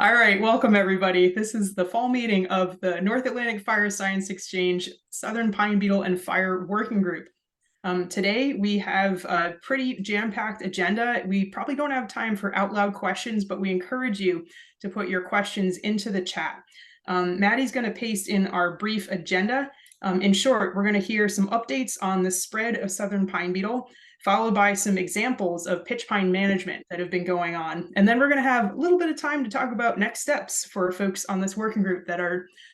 All right, welcome everybody. This is the fall meeting of the North Atlantic Fire Science Exchange Southern Pine Beetle and Fire Working Group. Today we have a pretty jam-packed agenda. We probably don't have time for out loud questions, but we encourage you to put your questions into the chat. Maddie's going to paste in our brief agenda. In short, we're going to hear some updates on the spread of Southern Pine Beetle, followed by some examples of pitch pine management that have been going on. And then we're going to have a little bit of time to talk about next steps for folks on this working group that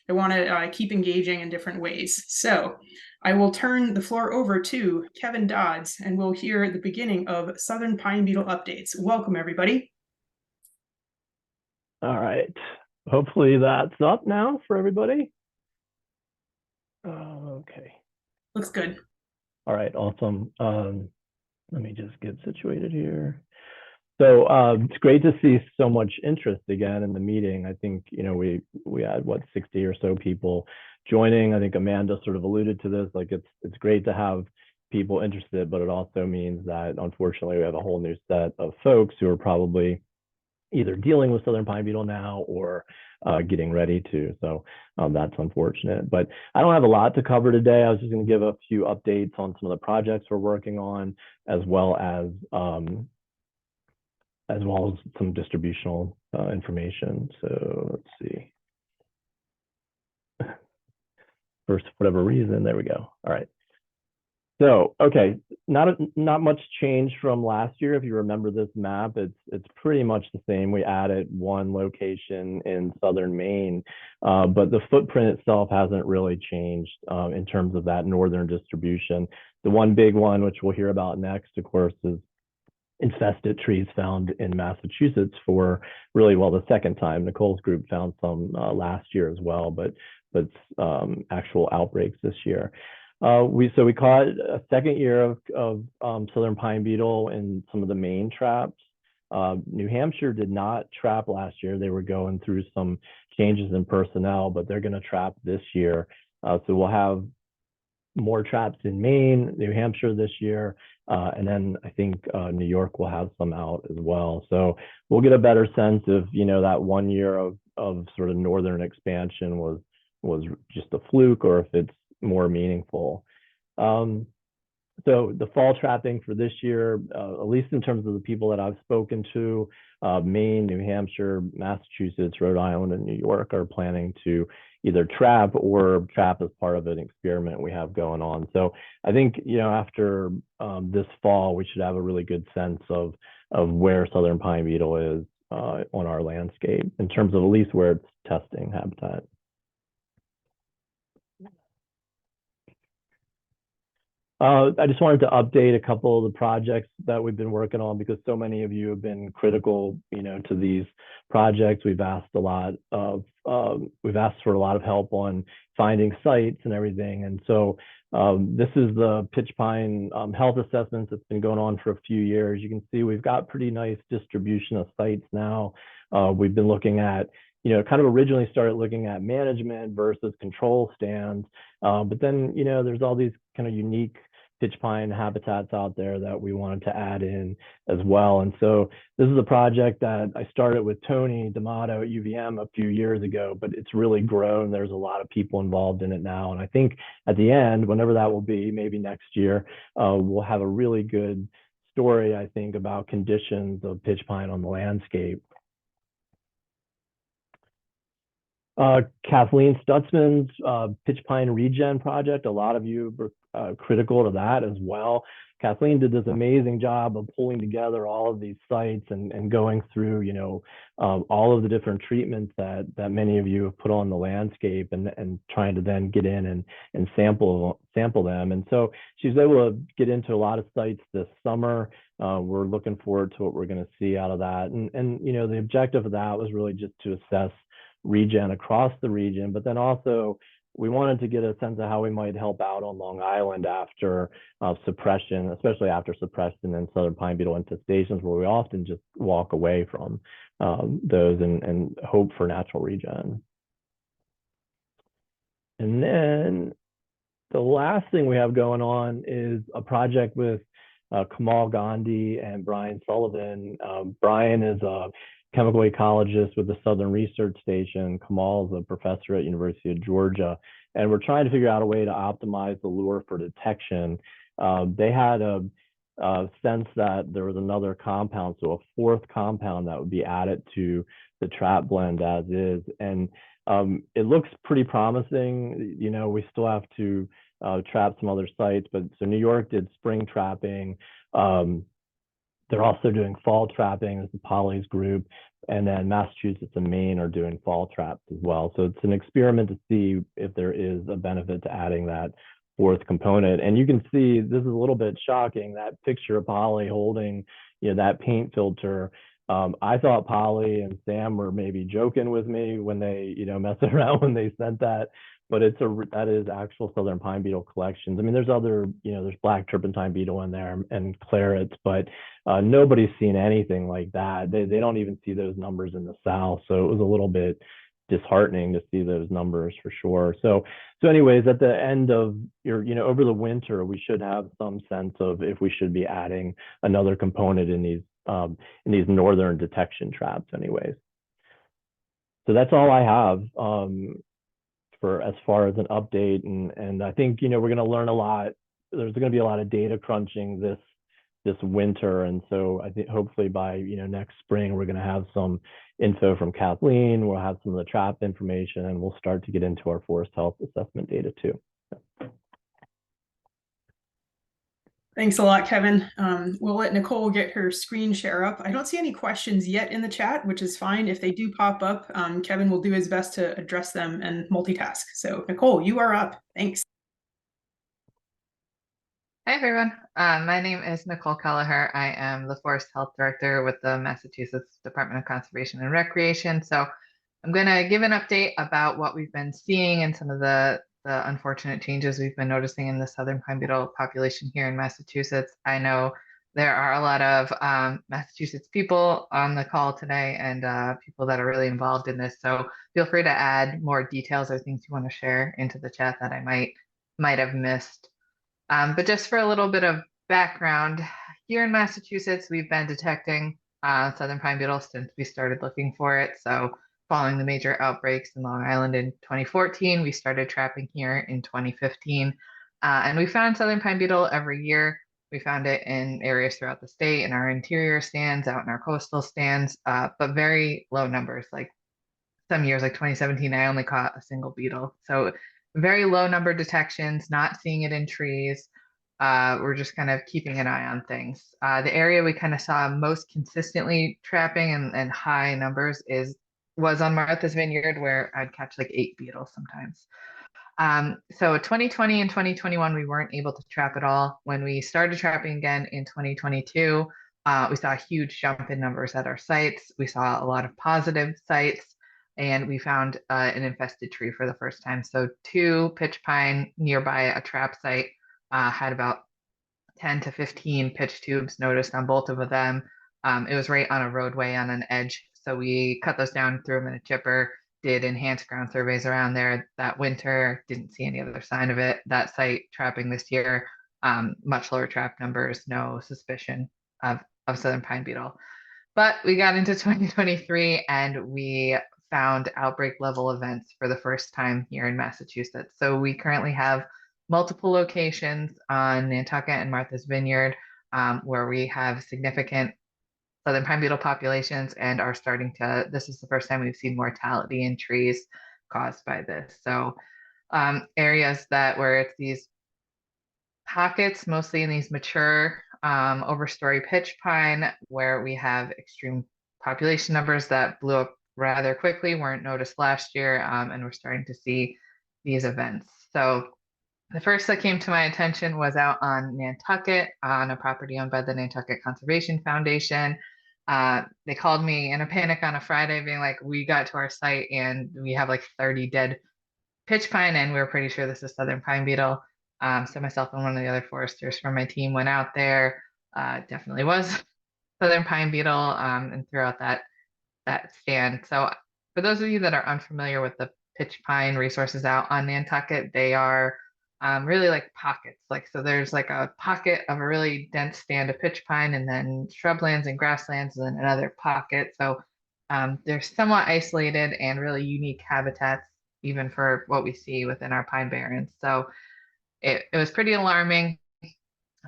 want to keep engaging in different ways. So I will turn the floor over to Kevin Dodds, and we'll hear the beginning of Southern Pine Beetle updates. Welcome, everybody. All right. Hopefully that's up now for everybody. Okay. Looks good. All right, awesome. Let me just get situated here. So it's great to see so much interest again in the meeting. I think, we had, 60 or so people joining. I think Amanda sort of alluded to this, like it's great to have people interested, but it also means that unfortunately we have a whole new set of folks who are probably either dealing with Southern Pine Beetle now or getting ready to. So that's unfortunate. But I don't have a lot to cover today. I was just going to give a few updates on some of the projects we're working on, as well as some distributional information. So let's see. For whatever reason, there we go. All right. So, okay, not much change from last year. If you remember this map, it's pretty much the same. We added one location in southern Maine, but the footprint itself hasn't really changed in terms of that northern distribution. The one big one, which we'll hear about next, of course, is infested trees found in Massachusetts for really, well, the second time. Nicole's group found some last year as well, but actual outbreaks this year. We caught a second year of Southern Pine Beetle in some of the Maine traps. New Hampshire did not trap last year. They were going through some changes in personnel, but they're going to trap this year. So we'll have more traps in Maine, New Hampshire this year, and then I think New York will have some out as well. So we'll get a better sense of, that 1 year of sort of northern expansion was just a fluke or if it's more meaningful. So the fall trapping for this year, at least in terms of the people that I've spoken to, Maine, New Hampshire, Massachusetts, Rhode Island, and New York are planning to either trap or trap as part of an experiment we have going on. So I think, after this fall, we should have a really good sense of where Southern Pine Beetle is on our landscape in terms of at least where it's testing habitat. I just wanted to update a couple of the projects that we've been working on because so many of you have been critical, to these projects. We've asked for a lot of help on finding sites and everything. And so this is the pitch pine health assessments that's been going on for a few years. You can see we've got pretty nice distribution of sites now. We've been looking at kind of originally started looking at management versus control stands. But then, there's all these kind of unique pitch pine habitats out there that we wanted to add in as well. And so this is a project that I started with Tony D'Amato at UVM a few years ago, but it's really grown. There's a lot of people involved in it now. And I think at the end, whenever that will be, maybe next year, we'll have a really good story, I think, about conditions of pitch pine on the landscape. Kathleen Stutzman's pitch pine regen project, a lot of you were critical to that as well. Kathleen did this amazing job of pulling together all of these sites and going through, all of the different treatments that many of you have put on the landscape and trying to then get in and sample them. And so she's able to get into a lot of sites this summer. We're looking forward to what we're going to see out of that. And the objective of that was really just to assess regen across the region, but then also we wanted to get a sense of how we might help out on Long Island after suppression, especially after suppression and Southern Pine Beetle infestations, where we often just walk away from those and hope for natural regen. And then the last thing we have going on is a project with Kamal Gandhi and Brian Sullivan. Brian is a chemical ecologist with the Southern Research Station. Kamal's a professor at University of Georgia, and we're trying to figure out a way to optimize the lure for detection. They had a sense that there was another compound, so a fourth compound that would be added to the trap blend as is, and it looks pretty promising. You know, we still have to trap some other sites, but so New York did spring trapping. They're also doing fall trapping as the Polly's group, and then Massachusetts and Maine are doing fall traps as well. So it's an experiment to see if there is a benefit to adding that fourth component. And you can see this is a little bit shocking, that picture of Polly holding, you know, that paint filter. I thought Polly and Sam were maybe joking with me when they, you know, messed around when they sent that, but that is actual Southern Pine Beetle collections. I mean, there's other, you know, there's black turpentine beetle in there and clarets, but nobody's seen anything like that. They don't even see those numbers in the South, so it was a little bit disheartening to see those numbers for sure. So anyways, at the end of your, you know, over the winter, we should have some sense of if we should be adding another component in these northern detection traps anyways. So that's all I have for as far as an update. And I think, you know, we're going to learn a lot. There's going to be a lot of data crunching this winter. And so I think hopefully by, you know, next spring, we're going to have some info from Kathleen. We'll have some of the trap information, and we'll start to get into our forest health assessment data too. Thanks a lot, Kevin. We'll let Nicole get her screen share up. I don't see any questions yet in the chat, which is fine. If they do pop up, Kevin will do his best to address them and multitask. So Nicole, you are up. Thanks. Hi, everyone. My name is Nicole Kelleher. I am the Forest Health Director with the Massachusetts Department of Conservation and Recreation. So I'm going to give an update about what we've been seeing and some of the unfortunate changes we've been noticing in the Southern Pine Beetle population here in Massachusetts. I know there are a lot of Massachusetts people on the call today and people that are really involved in this. So feel free to add more details or things you want to share into the chat that I might have missed. But just for a little bit of background, here in Massachusetts, we've been detecting Southern Pine Beetle since we started looking for it. So following the major outbreaks in Long Island in 2014, we started trapping here in 2015. And we found Southern Pine Beetle every year. We found it in areas throughout the state, in our interior stands, out in our coastal stands, but very low numbers. Like some years, like 2017, I only caught a single beetle. So very low number detections, not seeing it in trees. We're just kind of keeping an eye on things. The area we kind of saw most consistently trapping and high numbers was on Martha's Vineyard, where I'd catch like 8 beetles sometimes. So 2020 and 2021, we weren't able to trap at all. When we started trapping again in 2022, we saw a huge jump in numbers at our sites. We saw a lot of positive sites, and we found an infested tree for the first time. So 2 pitch pine nearby a trap site had about 10 to 15 pitch tubes noticed on both of them. It was right on a roadway on an edge. So we cut those down, threw them in a chipper, did enhanced ground surveys around there that winter, didn't see any other sign of it. That site trapping this year, much lower trap numbers, no suspicion of Southern Pine Beetle. But we got into 2023 and we found outbreak level events for the first time here in Massachusetts. So we currently have multiple locations on Nantucket and Martha's Vineyard where we have significant Southern Pine Beetle populations and are starting to, this is the first time we've seen mortality in trees caused by this. So areas where it's these pockets, mostly in these mature overstory pitch pine, where we have extreme population numbers that blew up rather quickly, weren't noticed last year, and we're starting to see these events. So the first that came to my attention was out on Nantucket on a property owned by the Nantucket Conservation Foundation. They called me in a panic on a Friday being like, we got to our site and we have like 30 dead pitch pine and we were pretty sure this is Southern Pine Beetle. So myself and one of the other foresters from my team went out there. Definitely was Southern Pine Beetle and threw out that stand. So for those of you that are unfamiliar with the pitch pine resources out on Nantucket, they are really like pockets. Like, so there's like a pocket of a really dense stand of pitch pine and then shrublands and grasslands and then another pocket. So They're somewhat isolated and really unique habitats, even for what we see within our pine barrens. So it was pretty alarming.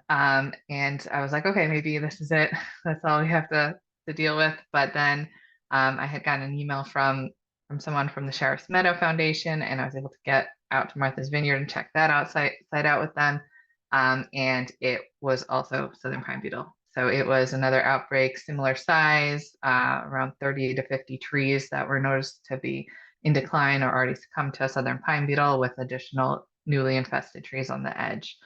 And I was like, okay, maybe this is it. That's all we have to deal with. But then I had gotten an email from someone from the Sheriff's Meadow Foundation, and I was able to get out to Martha's Vineyard and check that out site out with them. And it was also Southern Pine Beetle. So it was another outbreak, similar size, around 30 to 50 trees that were noticed to be in decline or already succumbed to a Southern Pine Beetle, with additional newly infested trees on the edge.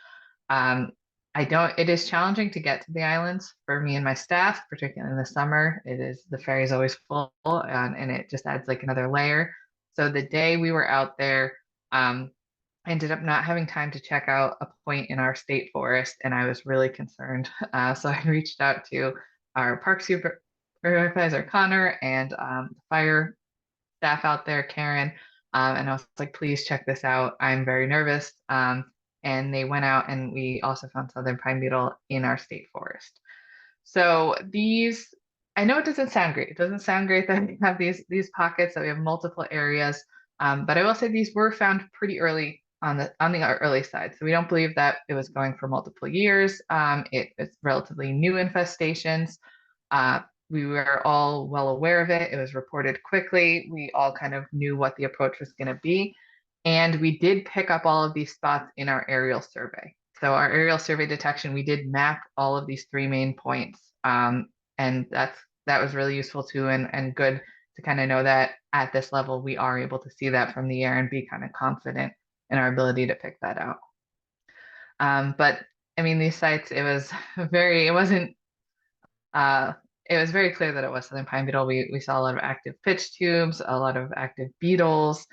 It is challenging to get to the islands for me and my staff, particularly in the summer. The ferry is always full, and it just adds like another layer. So the day we were out there, I ended up not having time to check out a point in our state forest, and I was really concerned. So I reached out to our park supervisor, Connor, and the fire staff out there, Karen, and I was like, please check this out. I'm very nervous. And they went out, and we also found Southern Pine Beetle in our state forest. So I know it doesn't sound great. It doesn't sound great that we have these pockets, that we have multiple areas. But I will say these were found pretty early on the early side. So we don't believe that it was going for multiple years. It's relatively new infestations. We were all well aware of it. It was reported quickly. We all kind of knew what the approach was going to be. And we did pick up all of these spots in our aerial survey. So our aerial survey detection, we did map all of these three main points. And that was really useful too, and good to kind of know that at this level, we are able to see that from the air and be kind of confident in our ability to pick that out. But I mean, these sites, it was very clear that it was Southern Pine Beetle. We saw a lot of active pitch tubes, a lot of active beetles,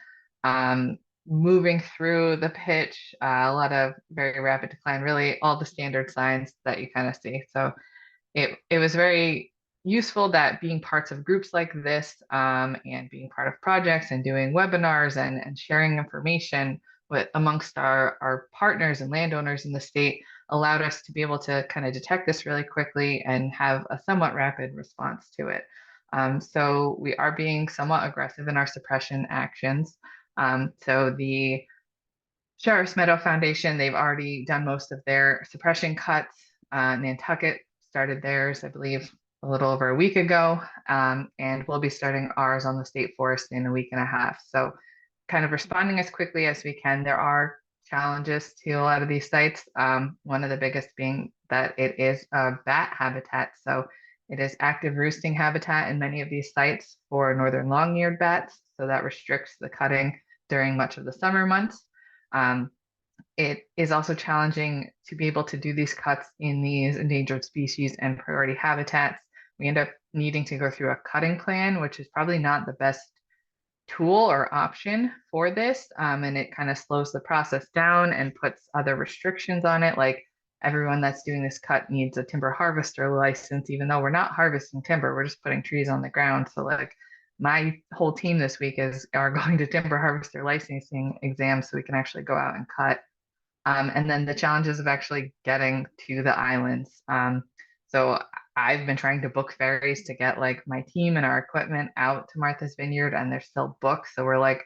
moving through the pitch, a lot of very rapid decline, really all the standard signs that you kind of see. So it was very useful that being parts of groups like this, and being part of projects and doing webinars and sharing information amongst our partners and landowners in the state allowed us to be able to kind of detect this really quickly and have a somewhat rapid response to it. So we are being somewhat aggressive in our suppression actions. So the Sheriff's Meadow Foundation, they've already done most of their suppression cuts. Nantucket started theirs, I believe, a little over a week ago, and we'll be starting ours on the state forest in a week and a half. So kind of responding as quickly as we can. There are challenges to a lot of these sites. One of the biggest being that it is a bat habitat. So it is active roosting habitat in many of these sites for northern long-eared bats. So that restricts the cutting during much of the summer months. It is also challenging to be able to do these cuts in these endangered species and priority habitats. We end up needing to go through a cutting plan, which is probably not the best tool or option for this. And it kind of slows the process down and puts other restrictions on it. Like everyone that's doing this cut needs a timber harvester license, even though we're not harvesting timber, we're just putting trees on the ground. So like my whole team this week are going to timber harvester licensing exams so we can actually go out and cut. And then the challenges of actually getting to the islands. So I've been trying to book ferries to get like my team and our equipment out to Martha's Vineyard, and they're still booked. So we're like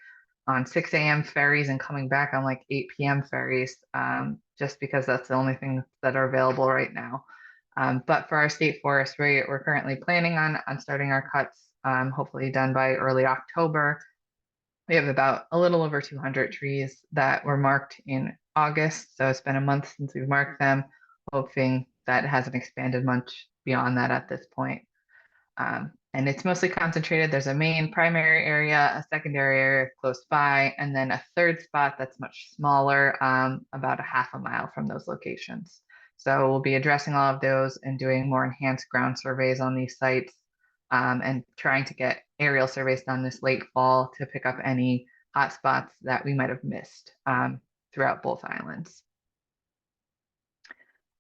on 6 a.m. ferries and coming back on like 8 p.m. ferries, just because that's the only things that are available right now. But for our state forest, we're currently planning on starting our cuts, hopefully done by early October. We have about a little over 200 trees that were marked in August. So it's been a month since we've marked them, hoping that it hasn't expanded much beyond that at this point. And it's mostly concentrated. There's a main primary area, a secondary area close by, and then a third spot that's much smaller, about a half a mile from those locations. So we'll be addressing all of those and doing more enhanced ground surveys on these sites, and trying to get aerial surveys done this late fall to pick up any hotspots that we might have missed throughout both islands.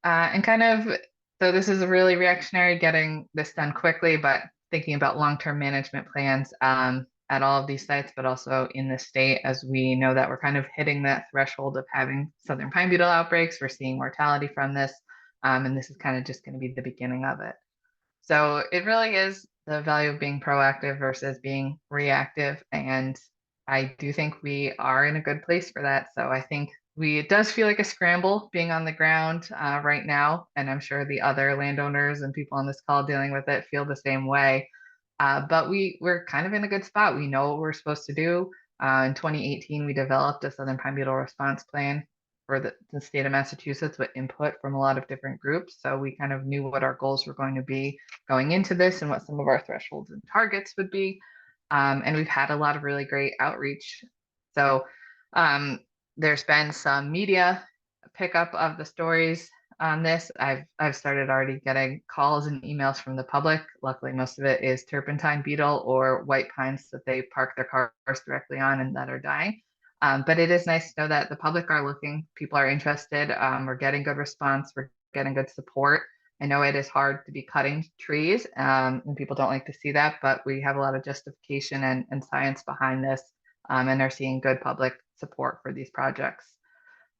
And kind of, so this is a really reactionary, getting this done quickly, but thinking about long-term management plans at all of these sites, but also in the state, as we know that we're kind of hitting that threshold of having Southern Pine Beetle outbreaks. We're seeing mortality from this, and this is kind of just going to be the beginning of it. So it really is the value of being proactive versus being reactive. And I do think we are in a good place for that. So I think it does feel like a scramble being on the ground right now. And I'm sure the other landowners and people on this call dealing with it feel the same way. But we're kind of in a good spot. We know what we're supposed to do. In 2018, we developed a Southern Pine Beetle response plan for the state of Massachusetts with input from a lot of different groups. So we kind of knew what our goals were going to be going into this and what some of our thresholds and targets would be. And we've had a lot of really great outreach. So there's been some media pickup of the stories on this. I've started already getting calls and emails from the public. Luckily, most of it is turpentine beetle or white pines that they park their cars directly on and that are dying. But it is nice to know that the public are looking, people are interested. We're getting good response, we're getting good support. I know it is hard to be cutting trees, and people don't like to see that, but we have a lot of justification and science behind this, and are seeing good public support for these projects.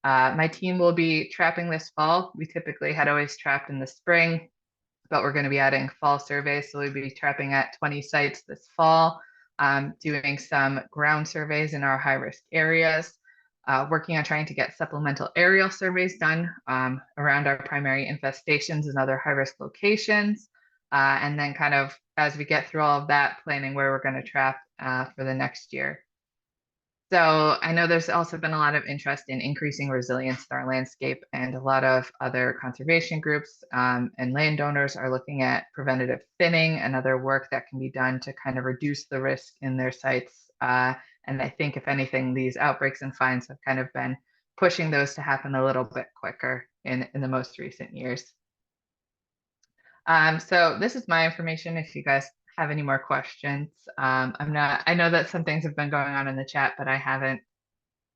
My team will be trapping this fall. We typically had always trapped in the spring, but we're going to be adding fall surveys. So we'll be trapping at 20 sites this fall, doing some ground surveys in our high risk areas, working on trying to get supplemental aerial surveys done around our primary infestations and other high risk locations. And then kind of as we get through all of that, planning where we're going to trap for the next year. So I know there's also been a lot of interest in increasing resilience in our landscape, and a lot of other conservation groups and landowners are looking at preventative thinning and other work that can be done to kind of reduce the risk in their sites. And I think if anything, these outbreaks and fines have kind of been pushing those to happen a little bit quicker in the most recent years. So this is my information if you guys have any more questions. I know that some things have been going on in the chat, but I haven't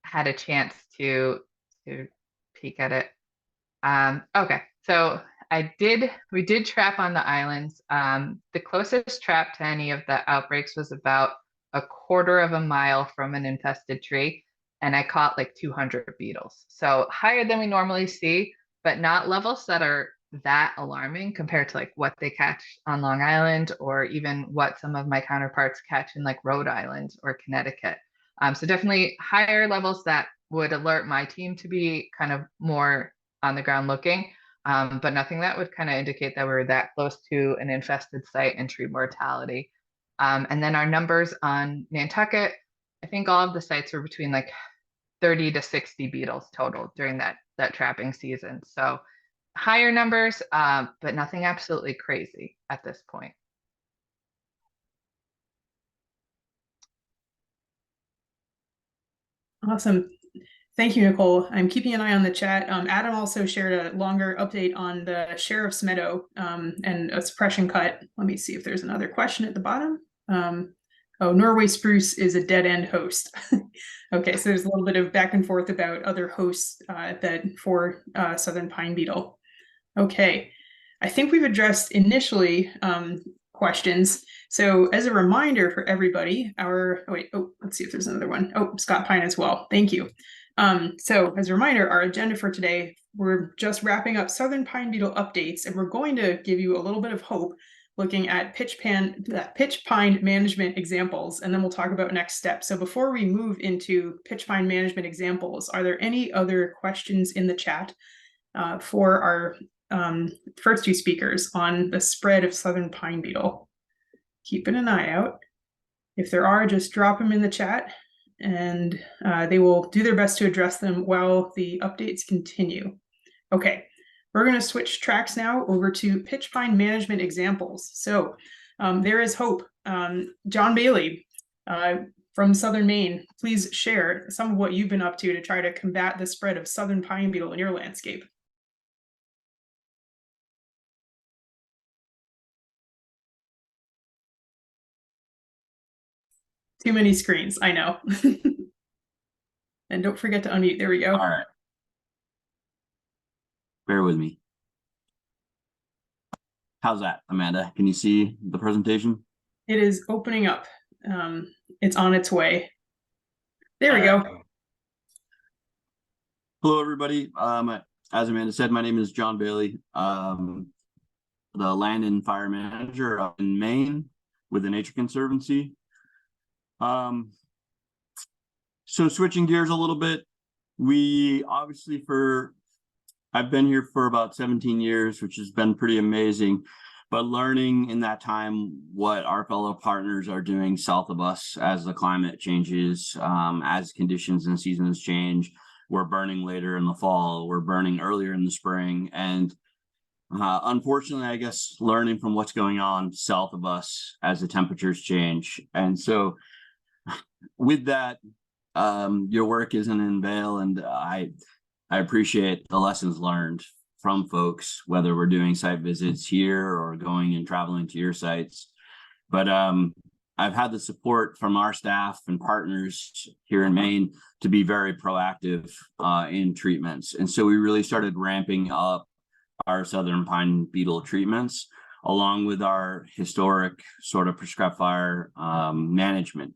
had a chance to peek at it. Okay, so we did trap on the islands. The closest trap to any of the outbreaks was about a quarter of a mile from an infested tree, and I caught like 200 beetles. So higher than we normally see, but not levels that are that alarming compared to like what they catch on Long Island or even what some of my counterparts catch in like Rhode Island or Connecticut. So definitely higher levels that would alert my team to be kind of more on the ground looking, but nothing that would kind of indicate that we're that close to an infested site and tree mortality. And then our numbers on Nantucket, I think all of the sites were between like 30 to 60 beetles total during that trapping season. So higher numbers, but nothing absolutely crazy at this point. Awesome. Thank you, Nicole. I'm keeping an eye on the chat. Adam also shared a longer update on the sheriff's meadow and a suppression cut. Let me see if there's another question at the bottom. Oh, Norway spruce is a dead end host. Okay, so there's a little bit of back and forth about other hosts that for Southern Pine Beetle. Okay, I think we've addressed initially questions. So as a reminder for everybody, let's see if there's another one. Oh, Scott Pine as well. Thank you. So as a reminder, our agenda for today, we're just wrapping up Southern Pine Beetle updates, and we're going to give you a little bit of hope looking at pitch pine management examples, and then we'll talk about next steps. So before we move into pitch pine management examples, are there any other questions in the chat for our first two speakers on the spread of Southern Pine Beetle? Keeping an eye out. If there are, just drop them in the chat, and they will do their best to address them while the updates continue. Okay, we're going to switch tracks now over to pitch pine management examples. So there is hope. John Bailey from Southern Maine, please share some of what you've been up to try to combat the spread of Southern Pine Beetle in your landscape. Too many screens, I know. And don't forget to unmute. There we go. All right. Bear with me. How's that, Amanda? Can you see the presentation? It is opening up. It's on its way. There we go. Hello, everybody. As Amanda said, my name is John Bailey, the Land and Fire Manager up in Maine. with the Nature Conservancy. So switching gears a little bit, we obviously I've been here for about 17 years, which has been pretty amazing, but learning in that time what our fellow partners are doing south of us as the climate changes, as conditions and seasons change. We're burning later in the fall, we're burning earlier in the spring, and unfortunately, I guess, learning from what's going on south of us as the temperatures change. And so with that, your work isn't in vain, and I appreciate the lessons learned from folks, whether we're doing site visits here or going and traveling to your sites. But I've had the support from our staff and partners here in Maine to be very proactive in treatments. And so we really started ramping up our Southern Pine Beetle treatments, along with our historic sort of prescribed fire management.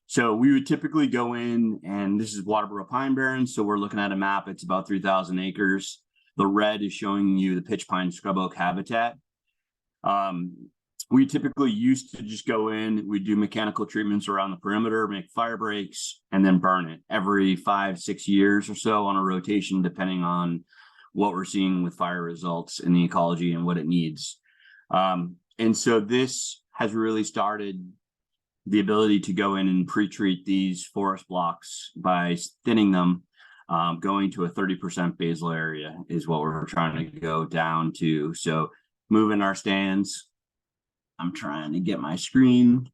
So we would typically go in, and this is Waterboro Pine Barrens. So we're looking at a map. It's about 3,000 acres. The red is showing you the pitch pine scrub oak habitat. We typically used to just go in, we do mechanical treatments around the perimeter, make fire breaks, and then burn it every 5-6 years or so on a rotation, depending on what we're seeing with fire results in the ecology and what it needs. And so this has really started the ability to go in and pre-treat these forest blocks by thinning them, going to a 30% basal area is what we're trying to go down to. So moving our stands, I'm trying to get my screen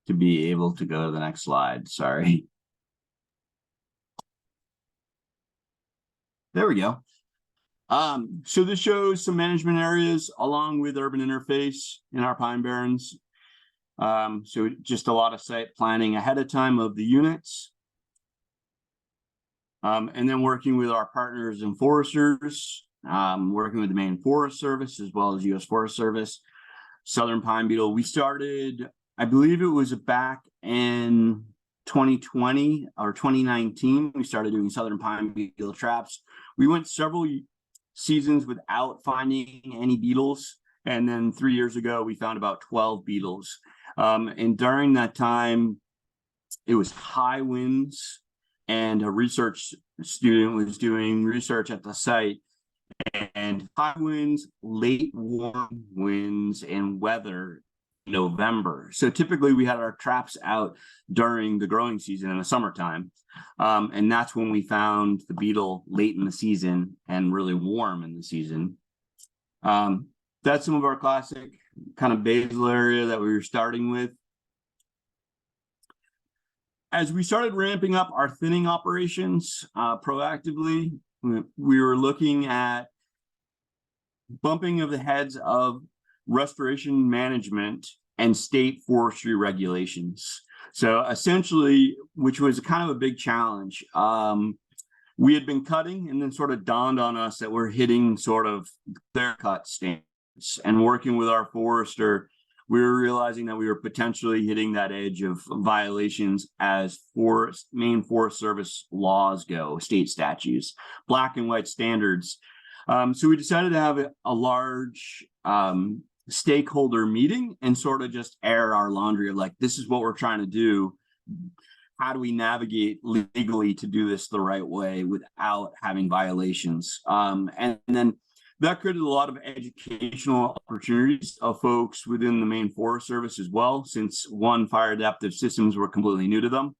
to be able to go to the next slide. Sorry. There we go. So this shows some management areas along with urban interface in our Pine Barrens. So just a lot of site planning ahead of time of the units. And then working with our partners and foresters, working with the Maine Forest Service as well as U.S. Forest Service. Southern Pine Beetle, we started, I believe it was back in 2020 or 2019, we started doing Southern Pine Beetle traps. We went several seasons without finding any beetles. And then 3 years ago, we found about 12 beetles. And during that time, it was high winds, and a research student was doing research at the site, and high winds, late warm winds, and weather in November. So typically we had our traps out during the growing season in the summertime. And that's when we found the beetle late in the season and really warm in the season. That's some of our classic kind of basal area that we were starting with. As we started ramping up our thinning operations proactively, we were looking at bumping of the heads of restoration management and state forestry regulations. So essentially, which was kind of a big challenge. We had been cutting, and then sort of dawned on us that we're hitting sort of clear cut standards. And working with our forester, we were realizing that we were potentially hitting that edge of violations as Maine Forest Service laws go, state statutes, black and white standards. So we decided to have a large stakeholder meeting and sort of just air our laundry of like, this is what we're trying to do. How do we navigate legally to do this the right way without having violations? And then that created a lot of educational opportunities of folks within the Maine Forest Service as well, since one, fire adaptive systems were completely new to them,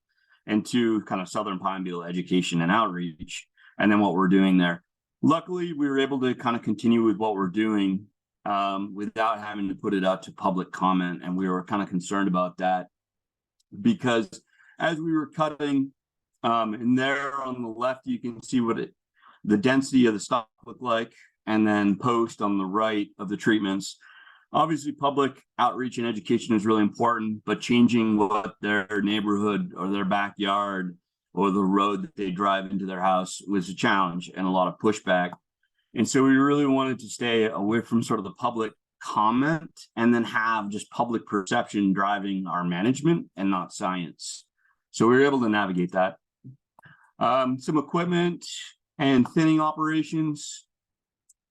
and two, kind of Southern Pine Beetle education and outreach, and then what we're doing there. Luckily, we were able to kind of continue with what we're doing without having to put it out to public comment, and we were kind of concerned about that because as we were cutting, and there on the left, you can see what the density of the stock looked like, and then post on the right of the treatments. Obviously, public outreach and education is really important, but changing what their neighborhood or their backyard or the road that they drive into their house was a challenge and a lot of pushback. And so we really wanted to stay away from sort of the public comment and then have just public perception driving our management and not science. So we were able to navigate that. Some equipment and thinning operations.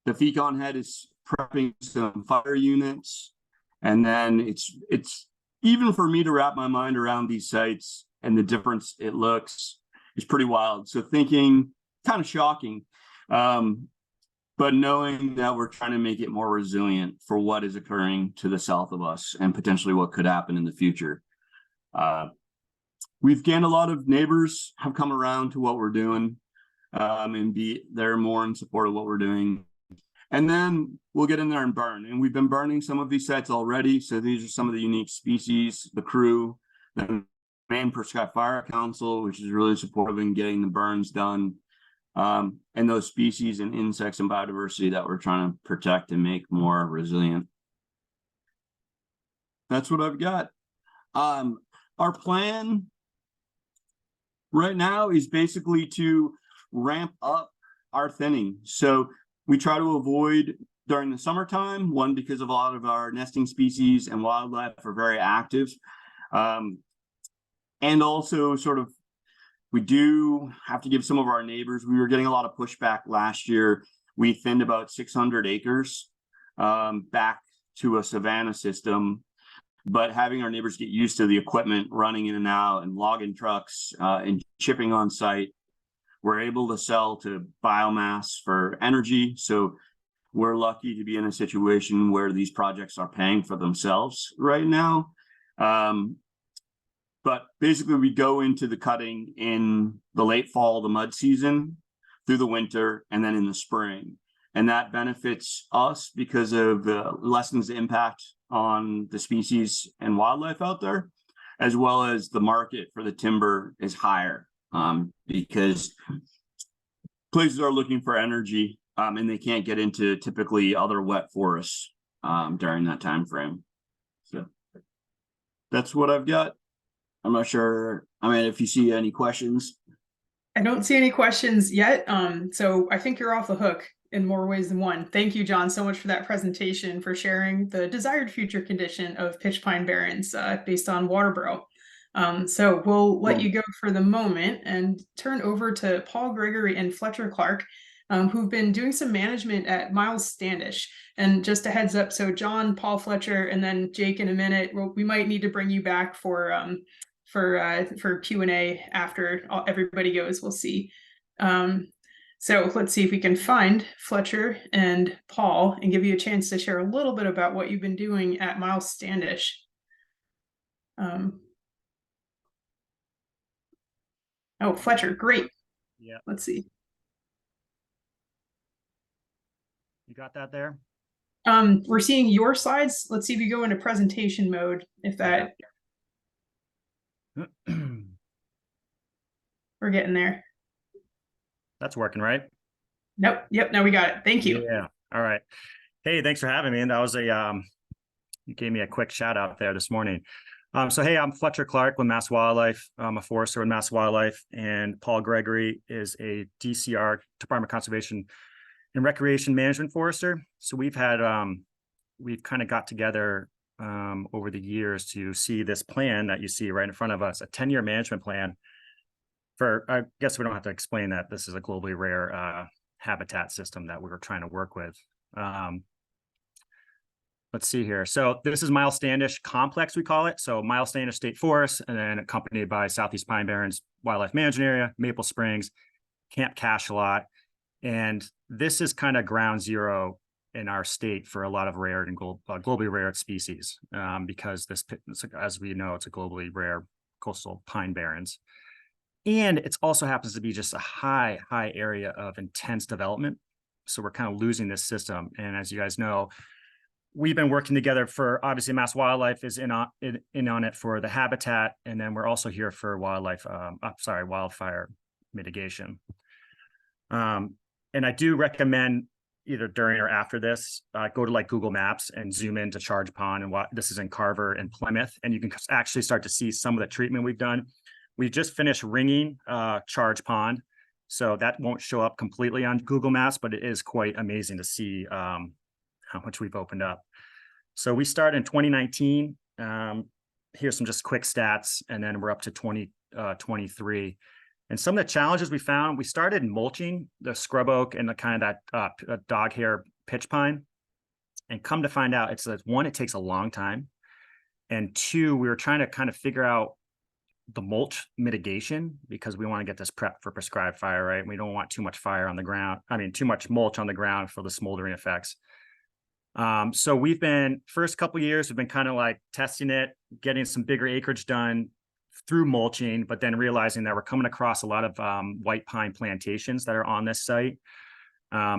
The Fecon head is prepping some fire units. And then it's even for me to wrap my mind around these sites and the difference it looks is pretty wild. So thinking, kind of shocking, but knowing that we're trying to make it more resilient for what is occurring to the south of us and potentially what could happen in the future. We've gained a lot of neighbors have come around to what we're doing, and they're more in support of what we're doing. And then we'll get in there and burn. And we've been burning some of these sites already. So these are some of the unique species, the crew, the Maine Prescott Fire Council, which is really supportive in getting the burns done. And those species and insects and biodiversity that we're trying to protect and make more resilient. That's what I've got. Our plan right now is basically to ramp up our thinning. So we try to avoid during the summertime, one, because of a lot of our nesting species and wildlife are very active. And also sort of, we do have to give some of our neighbors, we were getting a lot of pushback last year. We thinned about 600 acres back to a savanna system, but having our neighbors get used to the equipment running in and out and logging trucks and chipping on site, we're able to sell to biomass for energy. So we're lucky to be in a situation where these projects are paying for themselves right now. But basically we go into the cutting in the late fall, the mud season, through the winter, and then in the spring. And that benefits us because of lessens the impact on the species and wildlife out there, as well as the market for the timber is higher. Because places are looking for energy and they can't get into typically other wet forests during that time frame. So that's what I've got. I'm not sure. I mean, if you see any questions. I don't see any questions yet. So I think you're off the hook in more ways than one. Thank you, John, so much for that presentation, for sharing the desired future condition of pitch pine barrens based on Waterboro. So we'll let you go for the moment and turn over to Paul Gregory and Fletcher Clark, who've been doing some management at Miles Standish. And just a heads up, so John, Paul, Fletcher, and then Jake in a minute. We might need to bring you back for Q&A after everybody goes. We'll see. So let's see if we can find Fletcher and Paul and give you a chance to share a little bit about what you've been doing at Miles Standish. Oh, Fletcher, great. Yeah. Let's see. You got that there? We're seeing your slides. Let's see if you go into presentation mode, if that. Yeah. We're getting there. That's working, right? Nope. Yep. Now we got it. Thank you. Yeah. All right. Hey, thanks for having me. And that was you gave me a quick shout out there this morning. So, hey, I'm Fletcher Clark with Mass Wildlife. I'm a forester with Mass Wildlife, and Paul Gregory is a DCR, Department of Conservation and Recreation Management forester. So we've kind of got together over the years to see this plan that you see right in front of us, a 10-year management plan for, I guess we don't have to explain that this is a globally rare habitat system that we were trying to work with. Let's see here. So this is Miles Standish Complex, we call it. So Miles Standish State Forest, and then accompanied by Southeast Pine Barrens Wildlife Management Area, Maple Springs, Camp Cachalot. And this is kind of ground zero in our state for a lot of rare and globally rare species because this, as we know, it's a globally rare coastal pine barrens. And it also happens to be just a high area of intense development. So we're kind of losing this system. And as you guys know, we've been working together for, obviously Mass Wildlife is in on it for the habitat. And then we're also here for wildfire mitigation. And I do recommend either during or after this, go to like Google Maps and zoom into Charge Pond. And this is in Carver and Plymouth. And you can actually start to see some of the treatment we've done. We just finished ringing Charge Pond. So that won't show up completely on Google Maps, but it is quite amazing to see how much we've opened up. So we started in 2019. Here's some just quick stats, and then we're up to 2023. And some of the challenges we found, we started mulching the scrub oak and the kind of that dog hair pitch pine. And come to find out, it's like, one, it takes a long time. And two, we were trying to kind of figure out the mulch mitigation because we want to get this prep for prescribed fire, right? We don't want too much fire on the ground. I mean, too much mulch on the ground for the smoldering effects. So we've been, first couple of years, we've been kind of like testing it, getting some bigger acreage done through mulching, but then realizing that we're coming across a lot of white pine plantations that are on this site.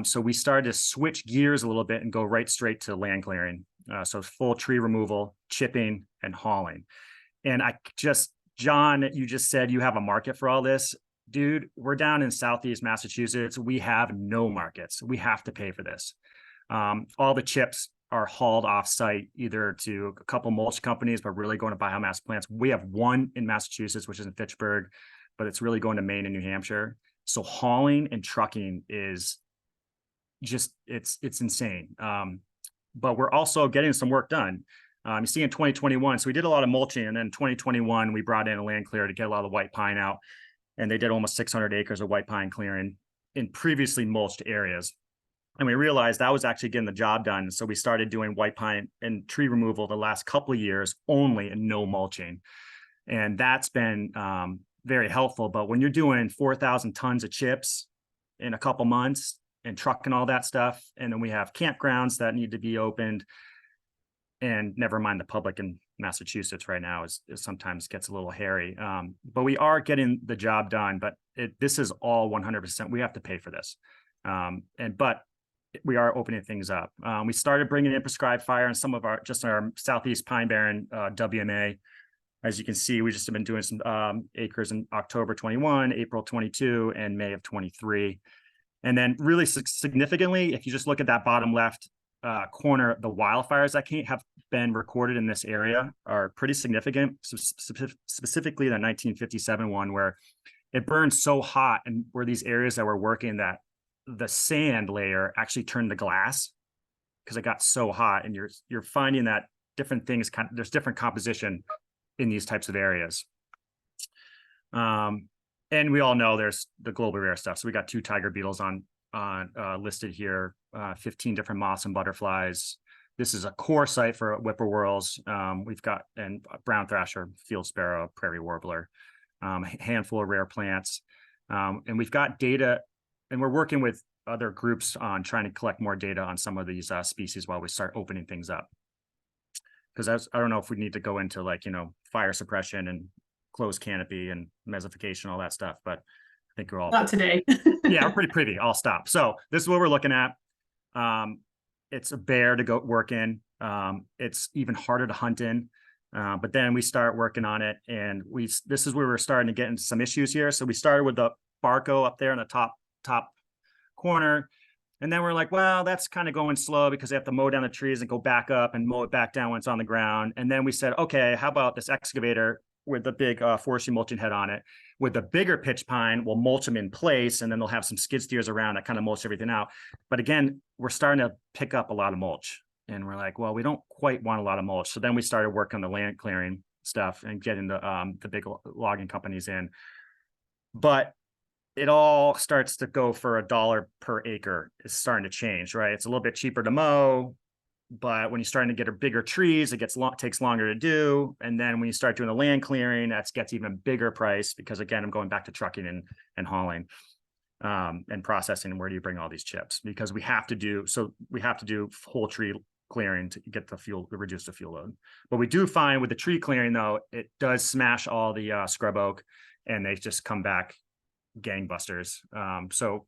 So we started to switch gears a little bit and go right straight to land clearing. So full tree removal, chipping, and hauling. And John, you just said you have a market for all this. Dude, we're down in Southeast Massachusetts. We have no markets. We have to pay for this. All the chips are hauled off site, either to a couple mulch companies, but really going to biomass plants. We have one in Massachusetts, which is in Fitchburg, but it's really going to Maine and New Hampshire. So hauling and trucking is just, it's insane. But we're also getting some work done. You see in 2021, so we did a lot of mulching, and then in 2021, we brought in a land clearer to get a lot of the white pine out, and they did almost 600 acres of white pine clearing in previously mulched areas. And we realized that was actually getting the job done. So we started doing white pine and tree removal the last couple of years only, and no mulching. And that's been very helpful. But when you're doing 4,000 tons of chips in a couple months and trucking all that stuff, and then we have campgrounds that need to be opened, and never mind the public in Massachusetts right now is sometimes gets a little hairy. But we are getting the job done, but this is all 100%. We have to pay for this. But we are opening things up. We started bringing in prescribed fire and some of our Southeast Pine Barren WMA. As you can see, we just have been doing some acres in October 21, April 22, and May of 23. And then really significantly, if you just look at that bottom left corner, the wildfires that have been recorded in this area are pretty significant, specifically the 1957 one, where it burned so hot, and where these areas that we're working, that the sand layer actually turned to glass because it got so hot. And you're finding that different things, there's different composition in these types of areas. And we all know there's the global rare stuff. So we got 2 tiger beetles on listed here, 15 different moths and butterflies. This is a core site for whippoorwills. We've got brown thrasher, field sparrow, prairie warbler, a handful of rare plants. And we've got data, and we're working with other groups on trying to collect more data on some of these species while we start opening things up. Because I don't know if we need to go into fire suppression and closed canopy and mesification, all that stuff, but I think we're all Not today. yeah, we're pretty privy. I'll stop. So this is what we're looking at. It's a bear to go work in. It's even harder to hunt in. But then we start working on it, and this is where we're starting to get into some issues here. So we started with the Barco up there in the top corner. And then we're like, well, that's kind of going slow because they have to mow down the trees and go back up and mow it back down when it's on the ground. And then we said, okay, how about this excavator with the big forestry mulching head on it? With the bigger pitch pine, we'll mulch them in place, and then they'll have some skid steers around that kind of mulch everything out. But again, we're starting to pick up a lot of mulch. And we're like, well, we don't quite want a lot of mulch. So then we started working on the land clearing stuff and getting the big logging companies in. But it all starts to go for $1 per acre. It's starting to change, right? It's a little bit cheaper to mow, but when you're starting to get bigger trees, it takes longer to do. And then when you start doing the land clearing, that gets even bigger price, because again, I'm going back to trucking and hauling and processing. Where do you bring all these chips? Because we have to do whole tree clearing to get the fuel, to reduce the fuel load. But we do find with the tree clearing, though, it does smash all the scrub oak, and they just come back gangbusters. So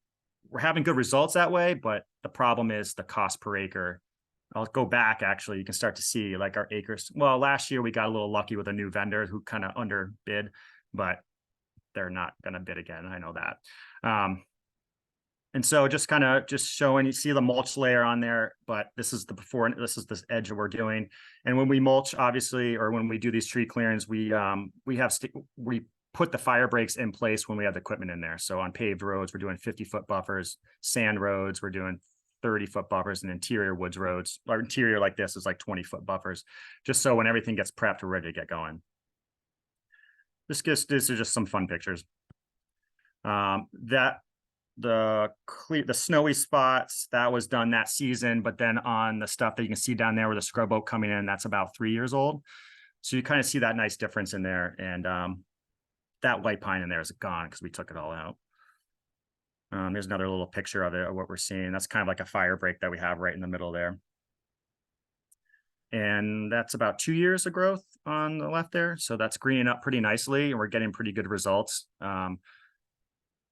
we're having good results that way, but the problem is the cost per acre. I'll go back, actually, you can start to see like our acres. Well, last year we got a little lucky with a new vendor who kind of underbid, but they're not going to bid again. I know that. And so just showing, you see the mulch layer on there, but this is the before, and this is this edge that we're doing. And when we mulch, obviously, or when we do these tree clearings, we put the fire breaks in place when we have the equipment in there. So on paved roads, we're doing 50-foot buffers. Sand roads, we're doing 30-foot buffers, and interior woods roads, or interior like this is like 20-foot buffers, just so when everything gets prepped, we're ready to get going. These are just some fun pictures. the snowy spots, that was done that season, but then on the stuff that you can see down there with the scrub oak coming in, that's about 3 years old. So you kind of see that nice difference in there. And that white pine in there is gone because we took it all out. There's another little picture of it, of what we're seeing. That's kind of like a fire break that we have right in the middle there. And that's about 2 years of growth on the left there. So that's greening up pretty nicely, and we're getting pretty good results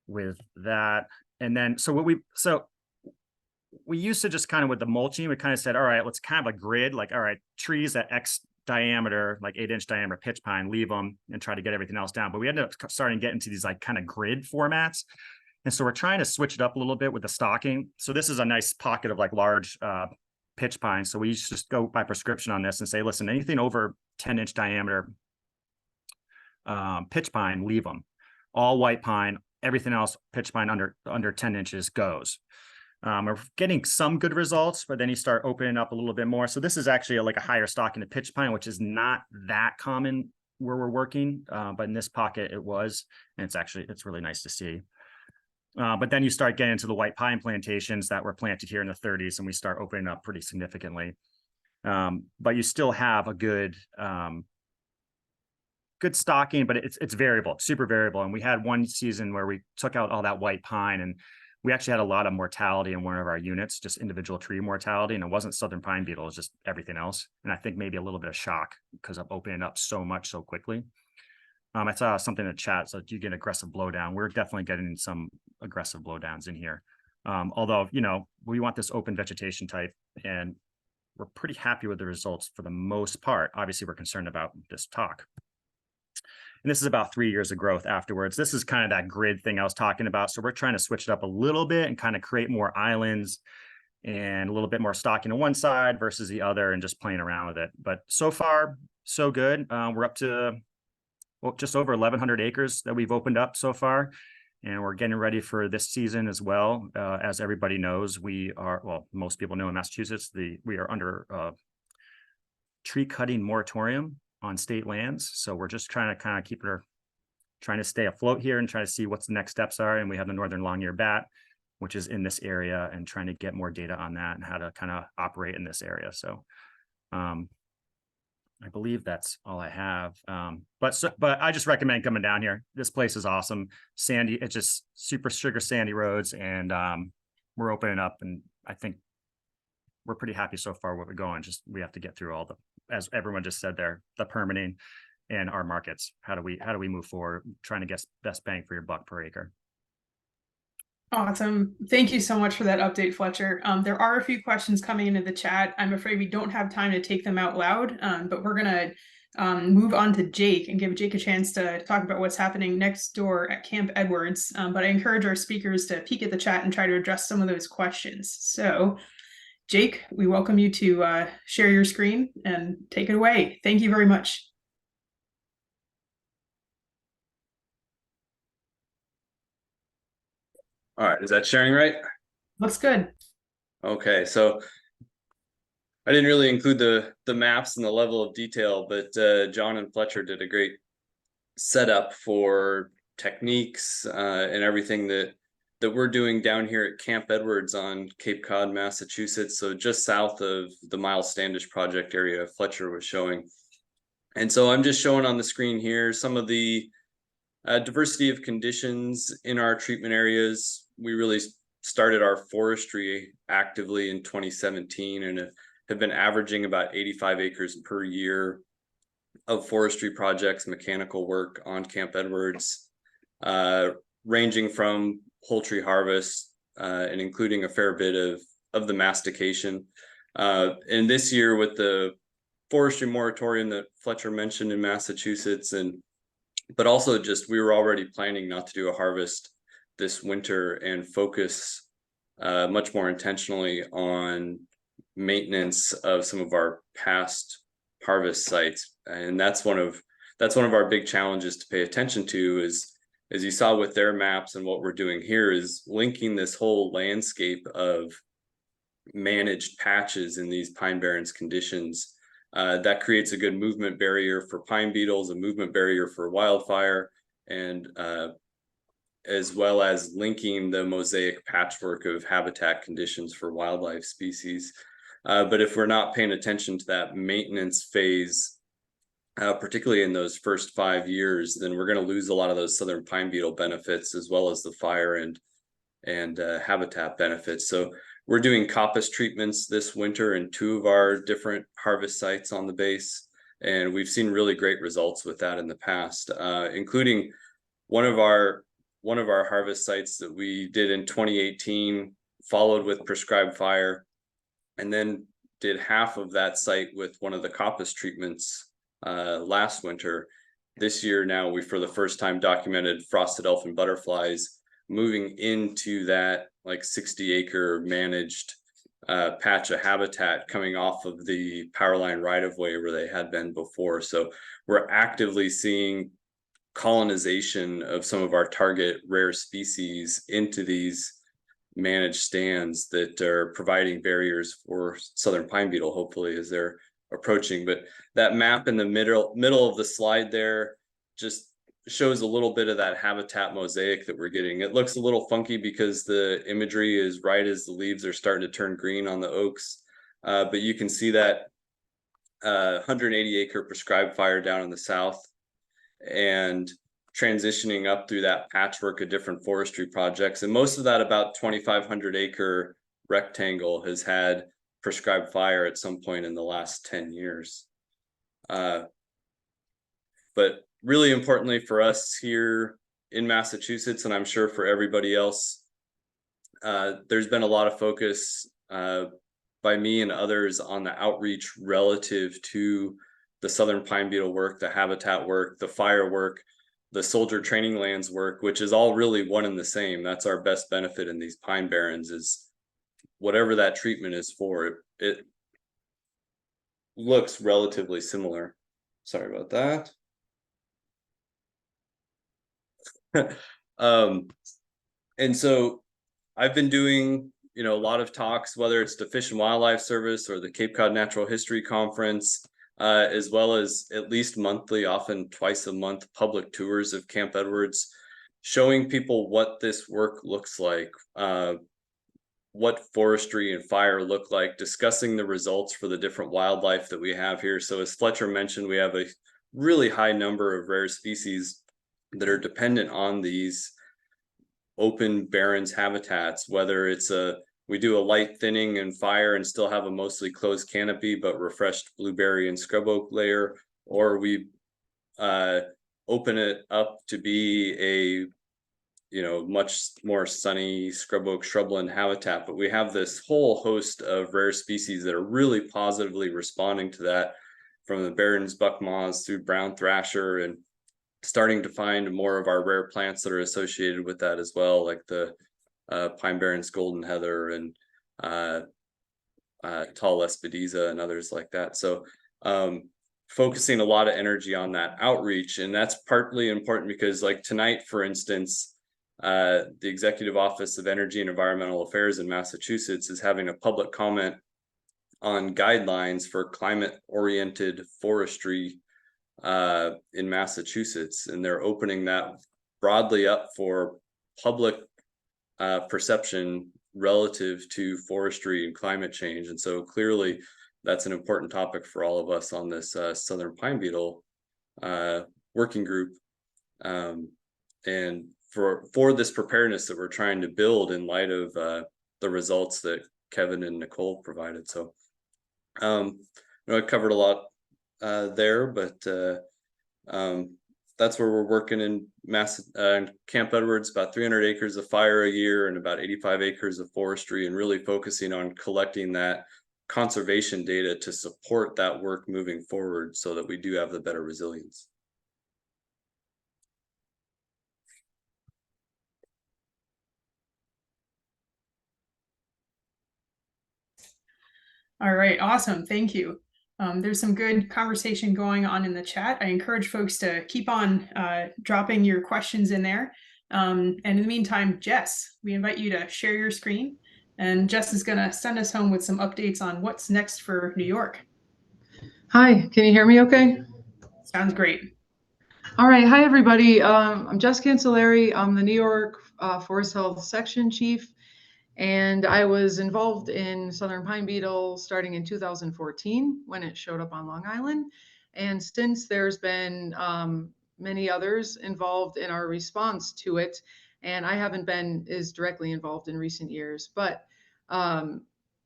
with that. And then, so we used to just kind of with the mulching, we kind of said, all right, let's kind of a grid, like, all right, trees at X diameter, like 8-inch diameter pitch pine, leave them and try to get everything else down. But we ended up starting to get into these like kind of grid formats. And so we're trying to switch it up a little bit with the stocking. So this is a nice pocket of like large pitch pine. So we just go by prescription on this and say, listen, anything over 10-inch diameter pitch pine, leave them. All white pine, everything else pitch pine under 10 inches goes. We're getting some good results, but then you start opening up a little bit more. So this is actually like a higher stocking of pitch pine, which is not that common where we're working, but in this pocket it was, and it's really nice to see. But then you start getting into the white pine plantations that were planted here in the 30s, and we start opening up pretty significantly. But you still have a good stocking, but it's variable, super variable. And we had one season where we took out all that white pine, and we actually had a lot of mortality in one of our units, just individual tree mortality. And it wasn't Southern Pine Beetle, it was just everything else. And I think maybe a little bit of shock because of opening up so much so quickly. I saw something in the chat, so you get aggressive blowdown. We're definitely getting some aggressive blowdowns in here. Although, we want this open vegetation type, and we're pretty happy with the results for the most part. Obviously, we're concerned about this talk. And this is about 3 years of growth afterwards. This is kind of that grid thing I was talking about. So we're trying to switch it up a little bit and kind of create more islands and a little bit more stocking on one side versus the other, and just playing around with it. But so far, so good. We're up to just over 1,100 acres that we've opened up so far. And we're getting ready for this season as well. As everybody knows, most people know in Massachusetts, we are under a tree cutting moratorium on state lands. So we're just trying to kind of trying to stay afloat here and try to see what's the next steps are. And we have the northern long-eared bat, which is in this area, and trying to get more data on that and how to kind of operate in this area. So I believe that's all I have. But I just recommend coming down here. This place is awesome. Sandy, it's just super sugar sandy roads, and we're opening up, and I think we're pretty happy so far where we're going. Just we have to get through all the, as everyone just said there, the permitting and our markets. How do we move forward, trying to get best bang for your buck per acre? Awesome. Thank you so much for that update, Fletcher. There are a few questions coming into the chat. I'm afraid we don't have time to take them out loud, but we're going to move on to Jake and give Jake a chance to talk about what's happening next door at Camp Edwards. But I encourage our speakers to peek at the chat and try to address some of those questions. So, Jake, we welcome you to share your screen and take it away. Thank you very much. All right, is that sharing right? Looks good. Okay, so I didn't really include the maps and the level of detail, but John and Fletcher did a great setup for techniques and everything that we're doing down here at Camp Edwards on Cape Cod, Massachusetts. So just south of the Miles Standish project area Fletcher was showing. And so I'm just showing on the screen here some of the diversity of conditions in our treatment areas. We really started our forestry actively in 2017 and have been averaging about 85 acres per year of forestry projects, mechanical work on Camp Edwards, ranging from poultry harvest and including a fair bit of the mastication. And this year with the forestry moratorium that Fletcher mentioned in Massachusetts, but also just we were already planning not to do a harvest this winter and focus much more intentionally on maintenance of some of our past harvest sites. And that's one of our big challenges to pay attention to, is as you saw with their maps and what we're doing here, is linking this whole landscape of managed patches in these pine barrens conditions. That creates a good movement barrier for pine beetles, a movement barrier for wildfire, and as well as linking the mosaic patchwork of habitat conditions for wildlife species. But if we're not paying attention to that maintenance phase, particularly in those first 5 years, then we're going to lose a lot of those southern pine beetle benefits, as well as the fire and habitat benefits. So we're doing coppice treatments this winter in 2 of our different harvest sites on the base, and we've seen really great results with that in the past, including one of our harvest sites that we did in 2018, followed with prescribed fire, and then did half of that site with one of the coppice treatments last winter. This year now, we for the first time documented frosted elfin butterflies moving into that like 60-acre managed patch of habitat coming off of the power line right of way where they had been before. So we're actively seeing colonization of some of our target rare species into these managed stands that are providing barriers for southern pine beetle, hopefully, as they're approaching. But that map in the middle of the slide there just shows a little bit of that habitat mosaic that we're getting. It looks a little funky because the imagery is right as the leaves are starting to turn green on the oaks. But you can see that 180-acre prescribed fire down in the south, and transitioning up through that patchwork of different forestry projects. And most of that about 2,500-acre rectangle has had prescribed fire at some point in the last 10 years. But really importantly for us here in Massachusetts, and I'm sure for everybody else, there's been a lot of focus by me and others on the outreach relative to the southern pine beetle work, the habitat work, the fire work, the soldier training lands work, which is all really one and the same. That's our best benefit in these pine barrens, is whatever that treatment is for, it looks relatively similar. Sorry about that. And so I've been doing, a lot of talks, whether it's the Fish and Wildlife Service or the Cape Cod Natural History Conference, as well as at least monthly, often twice a month, public tours of Camp Edwards, showing people what this work looks like, what forestry and fire look like, discussing the results for the different wildlife that we have here. So as Fletcher mentioned, we have a really high number of rare species that are dependent on these open barrens habitats, whether it's we do a light thinning and fire and still have a mostly closed canopy but refreshed blueberry and scrub oak layer, or we open it up to be a much more sunny scrub oak shrubland habitat. But we have this whole host of rare species that are really positively responding to that, from the barrens buck moths through brown thrasher, and starting to find more of our rare plants that are associated with that as well, like the pine barrens golden heather and tall lespedeza and others like that. So focusing a lot of energy on that outreach, and that's partly important because, like tonight, for instance, the Executive Office of Energy and Environmental Affairs in Massachusetts is having a public comment on guidelines for climate-oriented forestry in Massachusetts, and they're opening that broadly up for public perception relative to forestry and climate change. And so clearly that's an important topic for all of us on this Southern Pine Beetle working group, and for this preparedness that we're trying to build in light of the results that Kevin and Nicole provided. So I covered a lot there, but that's where we're working in Camp Edwards, about 300 acres of fire a year and about 85 acres of forestry, and really focusing on collecting that conservation data to support that work moving forward so that we do have the better resilience. All right, awesome. Thank you. There's some good conversation going on in the chat. I encourage folks to keep on dropping your questions in there. And in the meantime, Jess, we invite you to share your screen. And Jess is going to send us home with some updates on what's next for New York. Hi, can you hear me okay? Sounds great. All right, hi everybody. I'm Jess Cancelleri. I'm the New York Forest Health Section Chief, and I was involved in Southern Pine Beetle starting in 2014 when it showed up on Long Island. And since there's been many others involved in our response to it, and I haven't been as directly involved in recent years. But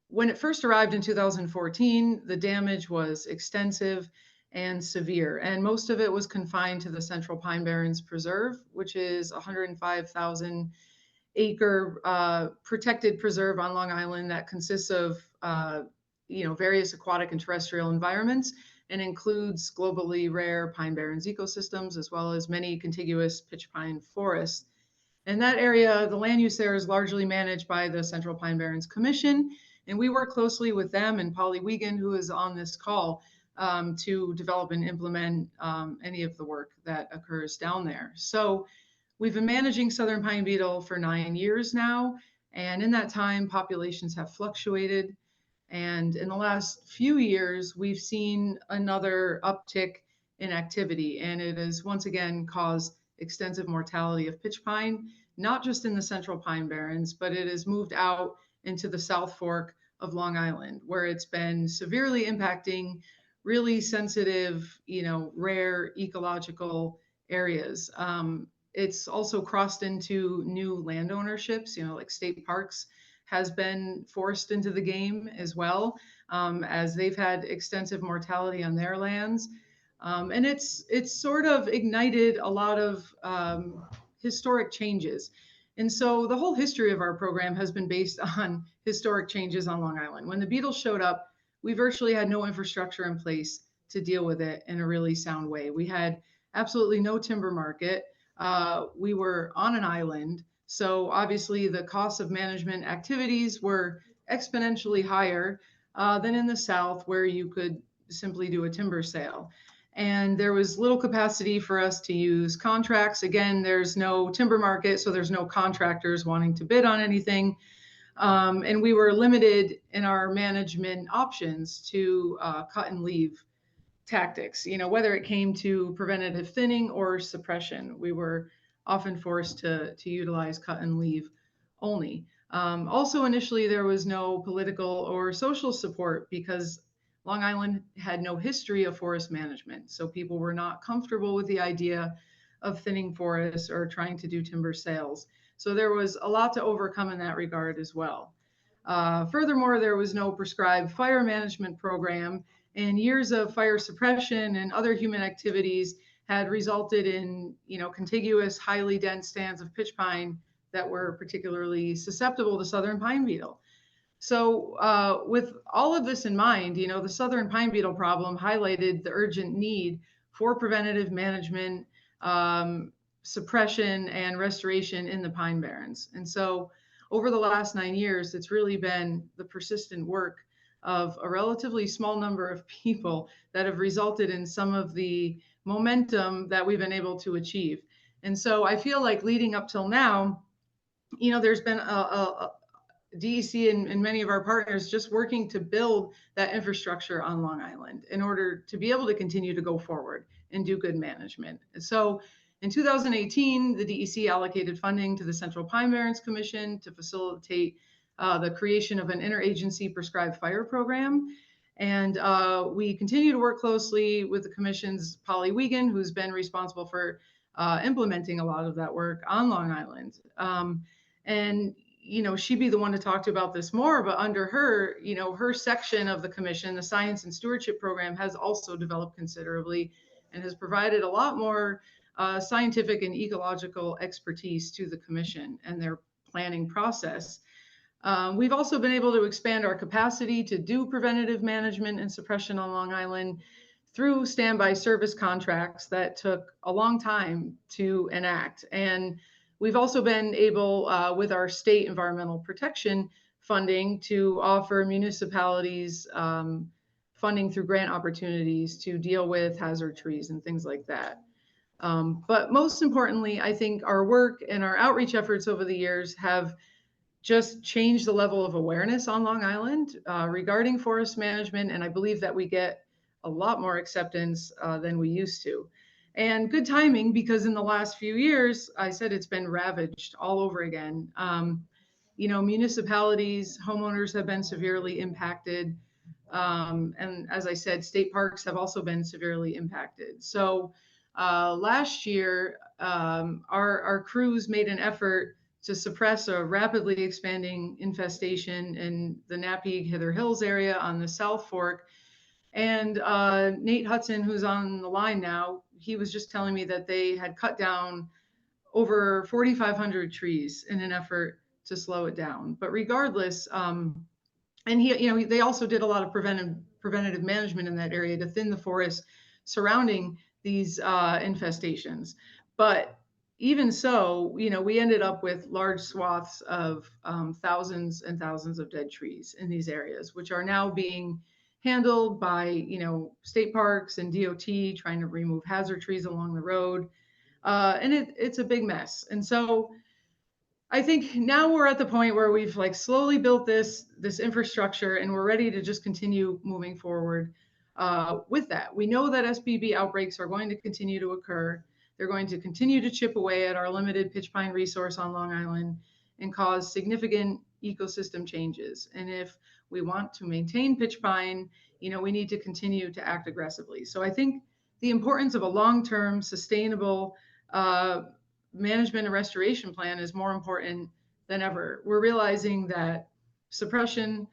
when it first arrived in 2014, the damage was extensive and severe, and most of it was confined to the Central Pine Barrens Preserve, which is 105,000 acre protected preserve on Long Island that consists of various aquatic and terrestrial environments and includes globally rare pine barrens ecosystems as well as many contiguous pitch pine forests. And that area, the land use there is largely managed by the Central Pine Barrens Commission, and we work closely with them and Polly Wiegand, who is on this call, to develop and implement any of the work that occurs down there. So we've been managing Southern Pine Beetle for 9 years now, and in that time, populations have fluctuated. And in the last few years, we've seen another uptick in activity, and it has once again caused extensive mortality of pitch pine, not just in the Central Pine Barrens, but it has moved out into the South Fork of Long Island, where it's been severely impacting really sensitive, rare ecological areas. It's also crossed into new land ownerships, like state parks has been forced into the game as well, as they've had extensive mortality on their lands. And it's sort of ignited a lot of historic changes. And so the whole history of our program has been based on historic changes on Long Island. When the beetles showed up, we virtually had no infrastructure in place to deal with it in a really sound way. We had absolutely no timber market. We were on an island. So obviously the costs of management activities were exponentially higher than in the South, where you could simply do a timber sale. And there was little capacity for us to use contracts. Again, there's no timber market, so there's no contractors wanting to bid on anything. And we were limited in our management options to cut and leave tactics, whether it came to preventative thinning or suppression. We were often forced to utilize cut and leave only. Also, initially, there was no political or social support because Long Island had no history of forest management. So people were not comfortable with the idea of thinning forests or trying to do timber sales. So there was a lot to overcome in that regard as well. Furthermore, there was no prescribed fire management program, and years of fire suppression and other human activities had resulted in, contiguous, highly dense stands of pitch pine that were particularly susceptible to Southern pine beetle. So with all of this in mind, the Southern pine beetle problem highlighted the urgent need for preventative management, suppression, and restoration in the pine barrens. And so over the last 9 years, it's really been the persistent work of a relatively small number of people that have resulted in some of the momentum that we've been able to achieve. And so I feel like leading up till now, there's been a DEC and many of our partners just working to build that infrastructure on Long Island in order to be able to continue to go forward and do good management. So in 2018, the DEC allocated funding to the Central Pine Barrens Commission to facilitate the creation of an interagency prescribed fire program. And we continue to work closely with the Commission's Polly Wiegand, who's been responsible for implementing a lot of that work on Long Island. And she'd be the one to talk to about this more, but under her, her section of the commission, the science and stewardship program, has also developed considerably and has provided a lot more scientific and ecological expertise to the commission and their planning process. We've also been able to expand our capacity to do preventative management and suppression on Long Island through standby service contracts that took a long time to enact. And we've also been able, with our state environmental protection funding, to offer municipalities funding through grant opportunities to deal with hazard trees and things like that. But most importantly, I think our work and our outreach efforts over the years have just changed the level of awareness on Long Island regarding forest management. And I believe that we get a lot more acceptance than we used to. And good timing, because in the last few years, I said it's been ravaged all over again. You know, municipalities, homeowners have been severely impacted. And as I said, state parks have also been severely impacted. So last year, our crews made an effort to suppress a rapidly expanding infestation in the Nappy Hither Hills area on the South Fork. And Nate Hudson, who's on the line now, he was just telling me that they had cut down over 4,500 trees in an effort to slow it down. But regardless, and they also did a lot of preventative management in that area to thin the forest surrounding these infestations. But even so, we ended up with large swaths of thousands and thousands of dead trees in these areas, which are now being handled by state parks and DOT trying to remove hazard trees along the road. And it's a big mess. And so I think now we're at the point where we've like slowly built this infrastructure, and we're ready to just continue moving forward with that. We know that SPB outbreaks are going to continue to occur. They're going to continue to chip away at our limited pitch pine resource on Long Island and cause significant ecosystem changes. And if we want to maintain pitch pine, we need to continue to act aggressively. So I think the importance of a long-term sustainable management and restoration plan is more important than ever. We're realizing that suppression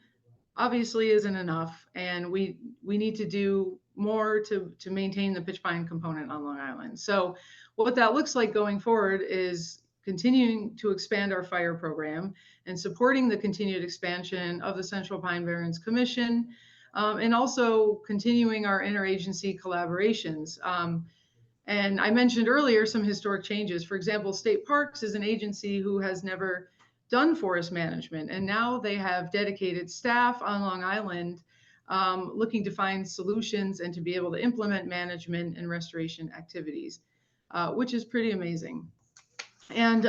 obviously isn't enough, and we need to do more to maintain the pitch pine component on Long Island. So what that looks like going forward is continuing to expand our fire program and supporting the continued expansion of the Central Pine Barrens Commission, and also continuing our interagency collaborations. And I mentioned earlier some historic changes. For example, State Parks is an agency who has never done forest management, and now they have dedicated staff on Long Island looking to find solutions and to be able to implement management and restoration activities, which is pretty amazing. And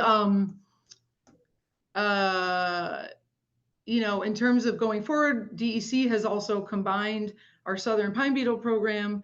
in terms of going forward, DEC has also combined our Southern Pine Beetle program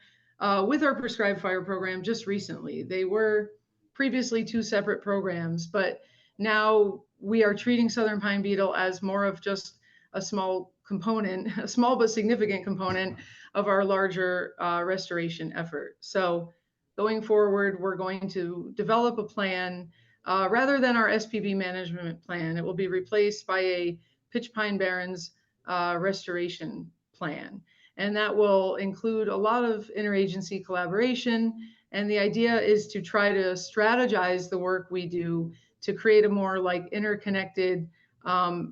with our prescribed fire program just recently. They were previously two separate programs, but now we are treating Southern Pine Beetle as more of just a small component, a small but significant component of our larger restoration effort. So going forward, we're going to develop a plan rather than our SPB management plan. It will be replaced by a pitch pine barrens restoration plan. And that will include a lot of interagency collaboration. And the idea is to try to strategize the work we do to create a more like interconnected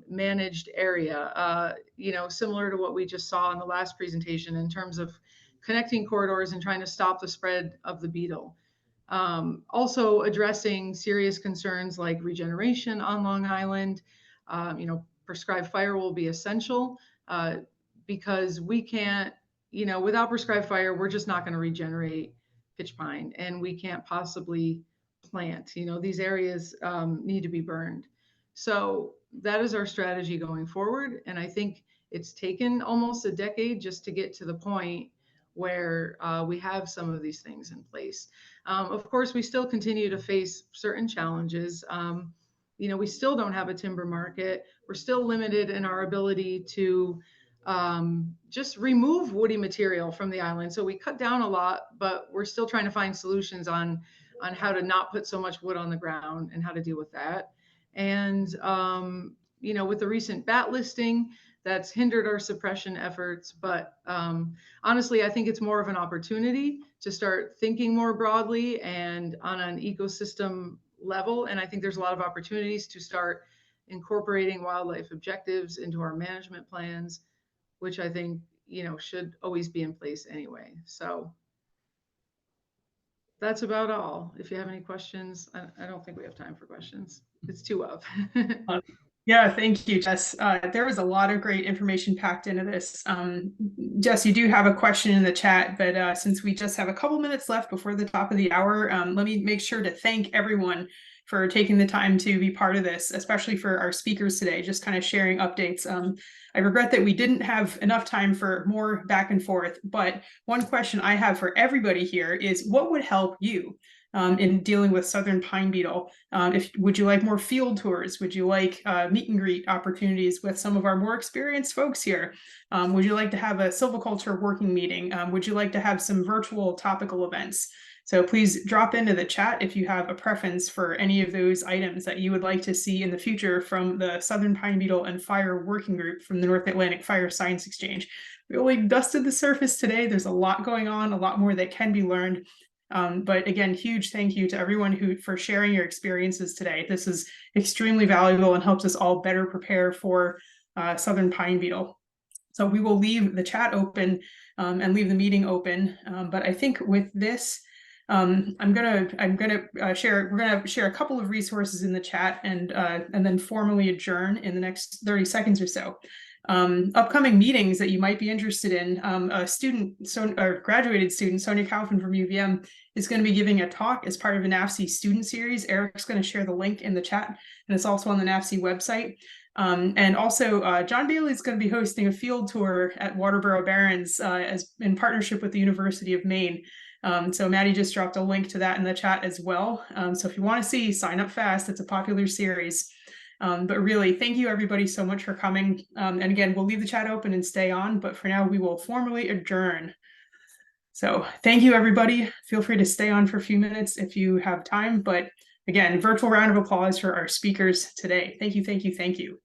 managed area, similar to what we just saw in the last presentation in terms of connecting corridors and trying to stop the spread of the beetle. Also addressing serious concerns like regeneration on Long Island. Prescribed fire will be essential because we can't, without prescribed fire, we're just not going to regenerate pitch pine, and we can't possibly plant. These areas need to be burned. So that is our strategy going forward. And I think it's taken almost a decade just to get to the point where we have some of these things in place. Of course, we still continue to face certain challenges. We still don't have a timber market. We're still limited in our ability to just remove woody material from the island. So we cut down a lot, but we're still trying to find solutions on how to not put so much wood on the ground and how to deal with that. And, with the recent bat listing, that's hindered our suppression efforts. But honestly, I think it's more of an opportunity to start thinking more broadly and on an ecosystem level. And I think there's a lot of opportunities to start incorporating wildlife objectives into our management plans, which I think, should always be in place anyway. So that's about all. If you have any questions, I don't think we have time for questions. It's two of. Yeah, thank you, Jess. There was a lot of great information packed into this. Jess, you do have a question in the chat, but since we just have a couple minutes left before the top of the hour, let me make sure to thank everyone for taking the time to be part of this, especially for our speakers today, just kind of sharing updates. I regret that we didn't have enough time for more back and forth, but one question I have for everybody here is what would help you in dealing with Southern Pine Beetle? Would you like more field tours? Would you like meet and greet opportunities with some of our more experienced folks here? Would you like to have a silviculture working meeting? Would you like to have some virtual topical events? So please drop into the chat if you have a preference for any of those items that you would like to see in the future from the Southern Pine Beetle and Fire Working Group from the North Atlantic Fire Science Exchange. We only dusted the surface today. There's a lot going on, a lot more that can be learned. But again, huge thank you to everyone for sharing your experiences today. This is extremely valuable and helps us all better prepare for Southern Pine Beetle. So we will leave the chat open and leave the meeting open. But I think with this, we're gonna share a couple of resources in the chat and then formally adjourn in the next 30 seconds or so. Upcoming meetings that you might be interested in. A graduated student, Sonia Kaufman from UVM, is going to be giving a talk as part of a NAFSE student series. Eric's going to share the link in the chat, and it's also on the NAFSE website. And also, John Bailey is going to be hosting a field tour at Waterboro Barrens as in partnership with the University of Maine. So Maddie just dropped a link to that in the chat as well. So if you want to see, sign up fast. It's a popular series. But really, thank you everybody so much for coming. And again, we'll leave the chat open and stay on, but for now we will formally adjourn. So thank you everybody. Feel free to stay on for a few minutes if you have time. But again, virtual round of applause for our speakers today. Thank you, thank you, thank you.